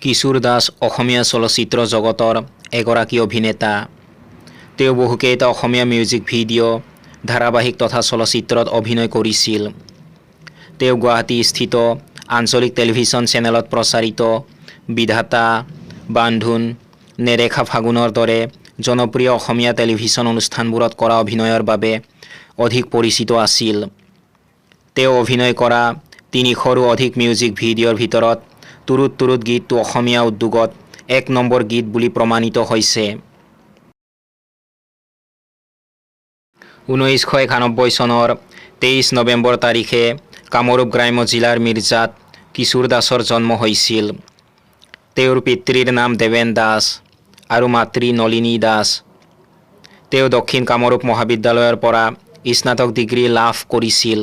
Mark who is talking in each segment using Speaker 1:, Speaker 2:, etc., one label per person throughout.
Speaker 1: কিশোৰ দাস অসমীয়া চলচ্চিত্ৰ জগতৰ এগৰাকী অভিনেতা। তেওঁ বহুকেইটা অসমীয়া মিউজিক ভিডিঅ', ধাৰাবাহিক তথা চলচ্চিত্ৰত অভিনয় কৰিছিল। তেওঁ গুৱাহাটীস্থিত আঞ্চলিক টেলিভিছন চেনেলত প্ৰচাৰিত বিধাতা, বান্ধোন, নেদেখা ফাগুনৰ দৰে জনপ্ৰিয় অসমীয়া টেলিভিছন অনুষ্ঠানবোৰত কৰা অভিনয়ৰ বাবে অধিক পৰিচিত আছিল। তেওঁ অভিনয় কৰা ৩০০ৰো অধিক মিউজিক ভিডিঅ'ৰ ভিতৰত তুৰুত তুৰুত গীতটো অসমীয়া উদ্যোগত ১ নম্বৰ গীত বুলি প্ৰমাণিত হৈছে। ১৯৯১ চনৰ ২৩ নৱেম্বৰ তাৰিখে কামৰূপ গ্ৰাম্য জিলাৰ মিৰ্জাত কিশোৰ দাসৰ জন্ম হৈছিল। তেওঁৰ পিতৃৰ নাম দেৱেন দাস আৰু মাতৃ নলিনী দাস। তেওঁ দক্ষিণ কামৰূপ মহাবিদ্যালয়ৰ পৰা স্নাতক ডিগ্ৰী লাভ কৰিছিল।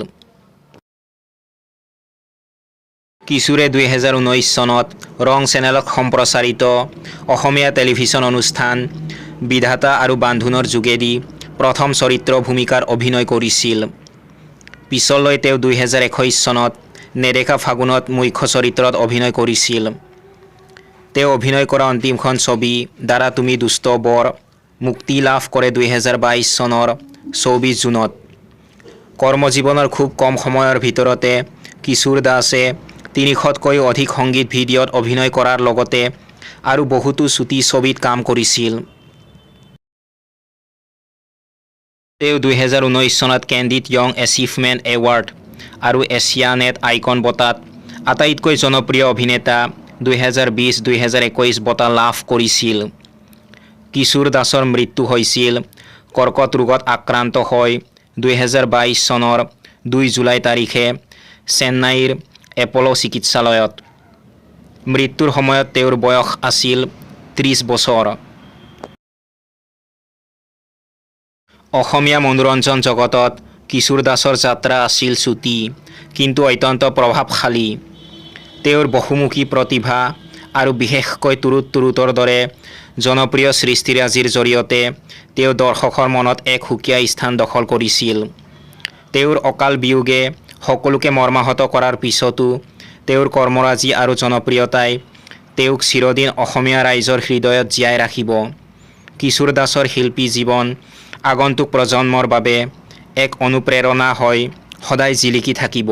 Speaker 1: কিশোৰে ২০১৯ চনত ৰং চেনেলত সম্প্ৰচাৰিত অসমীয়া টেলিভিছন অনুষ্ঠান বিধাতা আৰু বান্ধোনৰ যোগেদি প্ৰথম চৰিত্ৰ ভূমিকাৰ অভিনয় কৰিছিল। পিছলৈ তেওঁ ২০২১ চনত নেদেখা ফাগুনত মুখ্য চৰিত্ৰত অভিনয় কৰিছিল। তেওঁ অভিনয় কৰা অন্তিমখন ছবি দ্বাৰা তুমি দুষ্ট বৰ মুক্তি লাভ কৰে ২০২২ চনৰ ২৪ জুনত। কৰ্মজীৱনৰ খুব কম সময়ৰ ভিতৰতে কিশোৰ দাসে ৩০০তকৈও অধিক সংগীত ভিডিঅ'ত অভিনয় কৰাৰ লগতে আৰু বহুতো চুটি ছবিত কাম কৰিছিল। তেওঁ ২০১৯ চনত কেণ্ডিড য়ং এচিভমেণ্ট এৱাৰ্ড আৰু এছিয়ানেট আইকন বঁটাত আটাইতকৈ জনপ্ৰিয় অভিনেতা ২০২০-২০২১ বঁটা লাভ কৰিছিল। কিশোৰ দাসৰ মৃত্যু হৈছিল কৰ্কট ৰোগত আক্ৰান্ত হৈ ২০২২ চনৰ ২ জুলাই তাৰিখে চেন্নাইৰ এপ'ল' চিকিৎসালয়ত। মৃত্যুৰ সময়ত তেওঁৰ বয়স আছিল ৩০ বছৰ। অসমীয়া মনোৰঞ্জন জগতত কিশোৰ দাসৰ যাত্ৰা আছিল চুটি কিন্তু অত্যন্ত প্ৰভাৱশালী। তেওঁৰ বহুমুখী প্ৰতিভা আৰু বিশেষকৈ তুৰুত তুৰুতৰ দৰে জনপ্ৰিয় সৃষ্টিৰাজিৰ জৰিয়তে তেওঁ দৰ্শকৰ মনত এক সুকীয়া স্থান দখল কৰিছিল। তেওঁৰ অকাল বিয়োগে সকলোকে মৰ্মাহত কৰাৰ পিছতো তেওঁৰ কৰ্মৰাজি আৰু জনপ্ৰিয়তাই তেওঁক চিৰদিন অসমীয়া ৰাইজৰ হৃদয়ত জীয়াই ৰাখিব। কিশোৰ দাসৰ শিল্পী জীৱন আগন্তুক প্ৰজন্মৰ বাবে এক অনুপ্ৰেৰণা হৈ সদায় জিলিকি থাকিব।